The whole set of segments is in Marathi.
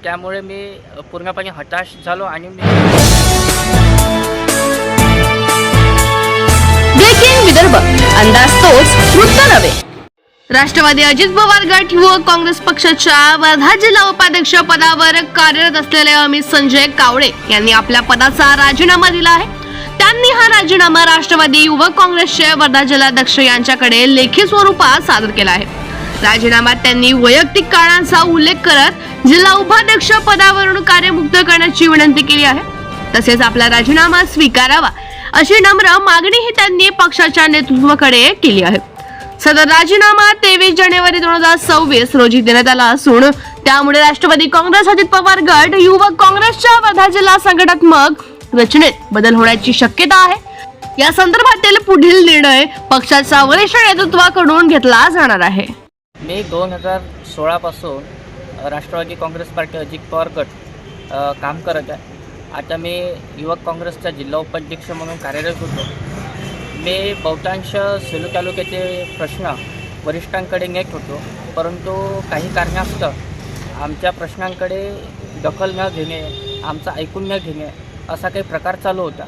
त्यामुळे मी पूर्णपणे हताश झालो आणि मी ब्रेकिंग विदर्भ, अंदाज तोच, वृत्त नव्हे. राष्ट्रवादी अजित पवार गट युवक काँग्रेस पक्षाच्या वर्धा जिल्हा उपाध्यक्ष पदावर कार्यरत असलेले अमित संजय कावळे यांनी आपल्या पदाचा राजीनामा दिला आहे. त्यांनी हा राजीनामा राष्ट्रवादी युवक काँग्रेसचे वर्धा जिल्हाध्यक्ष यांच्याकडे लेखी स्वरूपात सादर केला आहे. राजीनाम्यात त्यांनी वैयक्तिक कारणांचा उल्लेख करत जिल्हा उपाध्यक्ष पदावरून कार्यमुक्त करण्याची विनंती केली आहे. तसेच आपला राजीनामा स्वीकारावा अशी नम्र मागणीही त्यांनी पक्षाच्या नेतृत्वाकडे केली आहे. सदर राजीनामा 23 जानेवारी 2026 रोजी देण्यात आला असून त्यामुळे राष्ट्रवादी काँग्रेस अजित पवार गट युवक काँग्रेसच्या वर्धा जिल्हा संघटनात्मक रचनेत बदल होण्याची शक्यता आहे. या संदर्भातील पुढील निर्णय पक्षाच्या वरिष्ठ नेतृत्वाकडून घेतला जाणार आहे. मी 2016 पासून राष्ट्रवादी काँग्रेस पार्टी अजित पवार गट काम करत आहे. आता मी युवक काँग्रेसचा जिल्हा उपाध्यक्ष म्हणून कार्यरत होतो. मी बहुतांश सेलू तालुक्याचे प्रश्न वरिष्ठांकडे नेत होतो, परंतु काही कारणास्तव आमच्या प्रश्नांकडे दखल न घेणे, आमचं ऐकून न घेणे असा काही प्रकार चालू होता.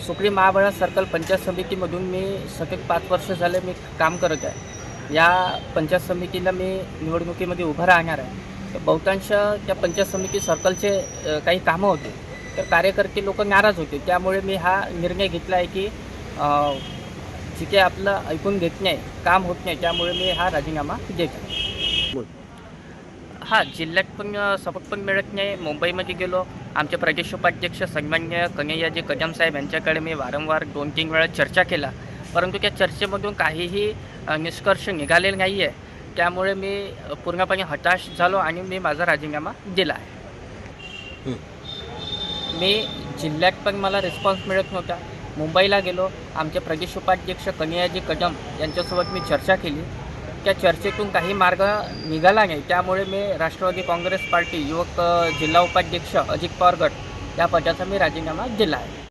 सुकळी महाबळा सर्कल पंचायत समितीमधून मी सतत 5 वर्ष झाले मी काम करत आहे. या पंचायत समितीला मी निवडणुकीमध्ये उभं राहणार आहे. तर बहुतांश त्या पंचायत समिती सर्कलचे काही कामं होते, तर कार्यकर्ते लोक नाराज होते. त्यामुळे मी हा निर्णय घेतला आहे की जिथे आपलं ऐकून घेत नाही, काम होत नाही, त्यामुळे मी हा राजीनामा देत आहे. हां, जिल्ह्यात पण सपोर्ट पण मिळत नाही. मुंबईमध्ये गेलो, आमचे प्रदेश उपाध्यक्ष सन्मान्य कन्हैयाजी कदम साहेब यांच्याकडे मी वारंवार 2-3 वेळा चर्चा केला, परंतु त्या चर्चेमधून काहीही निष्कर्ष निघालेला नाही आहे. त्यामुळे मी पूर्णपणे हताश झालो आणि मी माझा राजीनामा दिला आहे. मी जिल्ह्यात पण मला रिस्पॉन्स मिळत नव्हता. मुंबईला गेलो, आमचे प्रदेश उपाध्यक्ष कन्हैयाजी कदम यांच्यासोबत मी चर्चा केली. त्या चर्चेतून काही मार्ग निघाला नाही. त्यामुळे मी राष्ट्रवादी काँग्रेस पार्टी युवक जिल्हा उपाध्यक्ष अजित पवार गट या पदाचा मी राजीनामा दिला आहे.